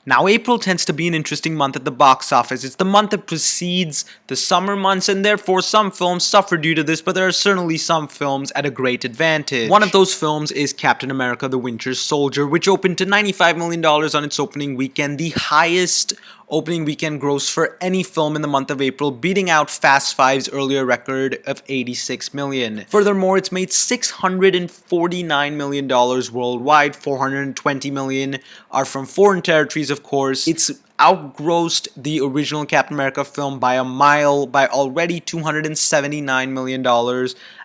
Now, April tends to be an interesting month at the box office. It's the month that precedes the summer months, and therefore some films suffer due to this, but there are certainly some films at a great advantage. One of those films is Captain America: The Winter Soldier, which opened to $95 million on its opening weekend, the highest opening weekend gross for any film in the month of April, beating out Fast Five's earlier record of $86 million. Furthermore, it's made $649 million worldwide. $420 million are from foreign territories, of course. It's outgrossed the original Captain America film by a mile, by already $279 million,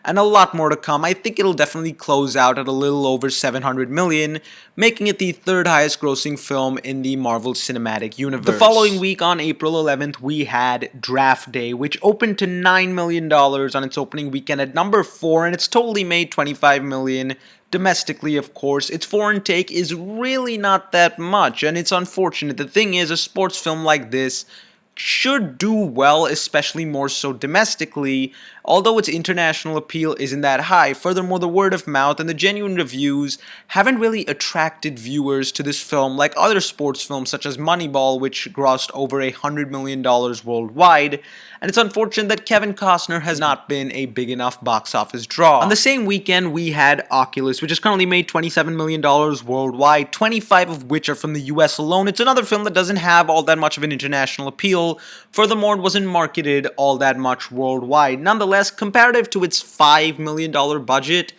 and a lot more to come. I think it'll definitely close out at a little over $700 million, making it the third highest grossing film in the Marvel Cinematic Universe. The following week, on April 11th, we had Draft Day, which opened to $9 million on its opening weekend at number 4, and it's totally made $25 million. Domestically, of course. Its foreign take is really not that much, and it's unfortunate. The thing is, a sports film like this should do well, especially more so domestically, although its international appeal isn't that high. Furthermore, the word of mouth and the genuine reviews haven't really attracted viewers to this film like other sports films such as Moneyball, which grossed over $100 million worldwide, and it's unfortunate that Kevin Costner has not been a big enough box office draw. On the same weekend, we had Oculus, which has currently made $27 million worldwide, 25 of which are from the US alone. It's another film that doesn't have all that much of an international appeal. Furthermore, it wasn't marketed all that much worldwide. Nonetheless, comparative to its $5 million budget,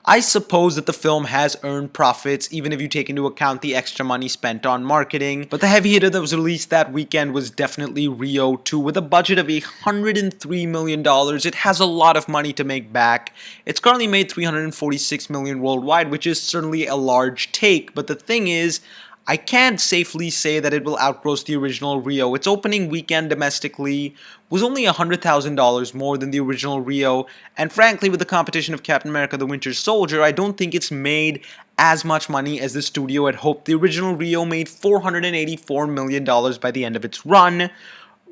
I suppose that the film has earned profits, even if you take into account the extra money spent on marketing. But the heavy hitter that was released that weekend was definitely Rio 2. With a budget of $103 million, it has a lot of money to make back. It's currently made $346 million worldwide, which is certainly a large take. But the thing is, I can't safely say that it will outgross the original Rio. Its opening weekend domestically was only $100,000 more than the original Rio, and frankly, with the competition of Captain America: The Winter Soldier, I don't think it's made as much money as the studio had hoped. The original Rio made $484 million by the end of its run.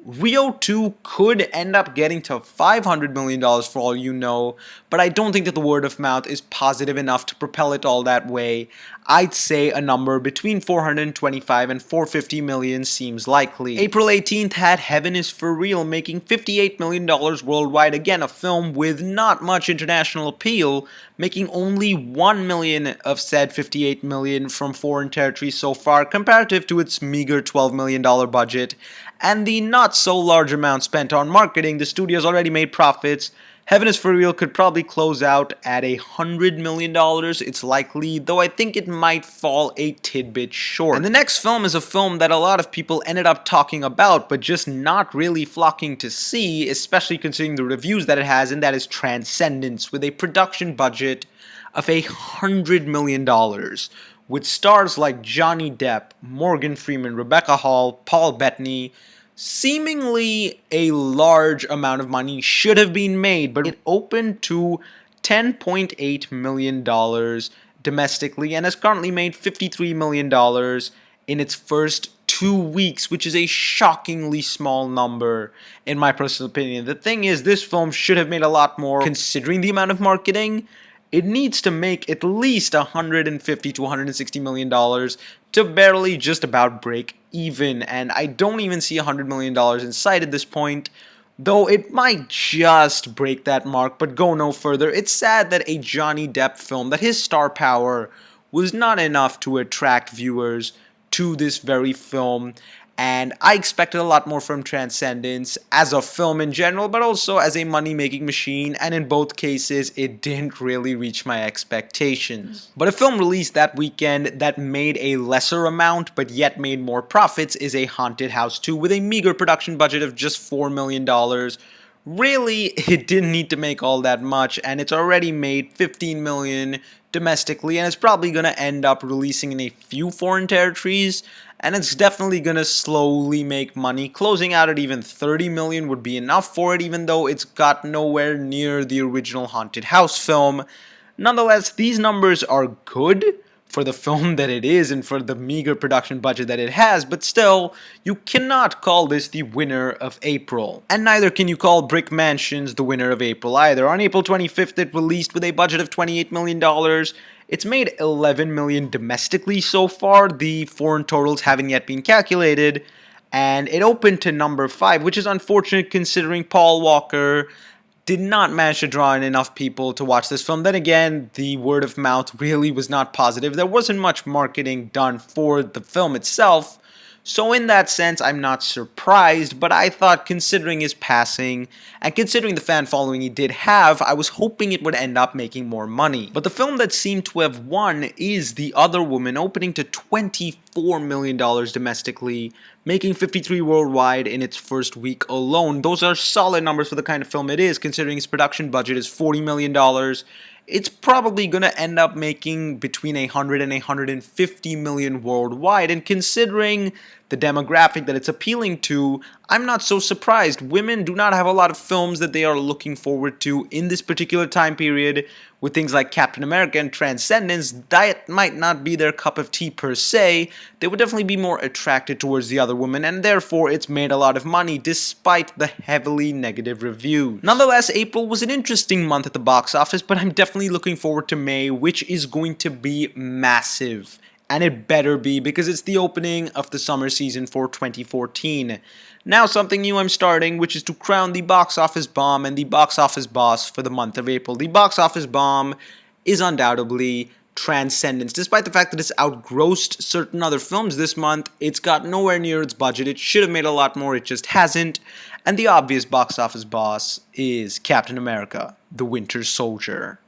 Rio 2 could end up getting to $500 million for all you know, but I don't think that the word of mouth is positive enough to propel it all that way. I'd say a number between 425 and 450 million seems likely. April 18th had Heaven is for Real, making $58 million worldwide. Again, a film with not much international appeal, making only 1 million of said 58 million from foreign territories so far, comparative to its meager $12 million budget. And the not so large amount spent on marketing, the studio's already made profits. Heaven is for Real could probably close out at $100 million, it's likely, though I think it might fall a tidbit short. And the next film is a film that a lot of people ended up talking about, but just not really flocking to see, especially considering the reviews that it has, and that is Transcendence, with a production budget of $100 million. With stars like Johnny Depp, Morgan Freeman, Rebecca Hall, Paul Bettany. Seemingly a large amount of money should have been made, but it opened to $10.8 million domestically and has currently made $53 million in its first 2 weeks, which is a shockingly small number in my personal opinion. The thing is, this film should have made a lot more considering the amount of marketing. It needs to make at least $150 to $160 million to barely just about break even, and I don't even see $100 million in sight at this point, though it might just break that mark, but go no further. It's sad that a Johnny Depp film, that his star power was not enough to attract viewers to this very film, and I expected a lot more from Transcendence as a film in general, but also as a money-making machine, and in both cases, it didn't really reach my expectations. But a film released that weekend that made a lesser amount, but yet made more profits, is A Haunted House 2, with a meager production budget of just $4 million. Really, it didn't need to make all that much, and it's already made $15 million domestically, and it's probably going to end up releasing in a few foreign territories, and it's definitely going to slowly make money. Closing out at even $30 million would be enough for it, even though it's got nowhere near the original Haunted House film. Nonetheless, these numbers are good for the film that it is and for the meager production budget that it has, but still, you cannot call this the winner of April. And neither can you call Brick Mansions the winner of April either. On April 25th, it released with a budget of $28 million. It's made 11 million domestically so far. The foreign totals haven't yet been calculated, and it opened to number 5, which is unfortunate considering Paul Walker did not manage to draw in enough people to watch this film. Then again, the word of mouth really was not positive. There wasn't much marketing done for the film itself. So in that sense, I'm not surprised, but I thought considering his passing, and considering the fan following he did have, I was hoping it would end up making more money. But the film that seemed to have won is The Other Woman, opening to $24 million domestically, making 53 worldwide in its first week alone. Those are solid numbers for the kind of film it is, considering its production budget is $40 million. It's probably going to end up making between 100 and 150 million worldwide, and considering the demographic that it's appealing to, I'm not so surprised. Women do not have a lot of films that they are looking forward to in this particular time period. With things like Captain America and Transcendence, that might not be their cup of tea per se. They would definitely be more attracted towards The Other Woman, and therefore it's made a lot of money despite the heavily negative reviews. Nonetheless, April was an interesting month at the box office, but I'm definitely looking forward to May, which is going to be massive. And it better be, because it's the opening of the summer season for 2014. Now something new I'm starting, which is to crown the box office bomb and the box office boss for the month of April. The box office bomb is undoubtedly Transcendence. Despite the fact that it's outgrossed certain other films this month, it's got nowhere near its budget. It should have made a lot more, it just hasn't. And the obvious box office boss is Captain America, the Winter Soldier.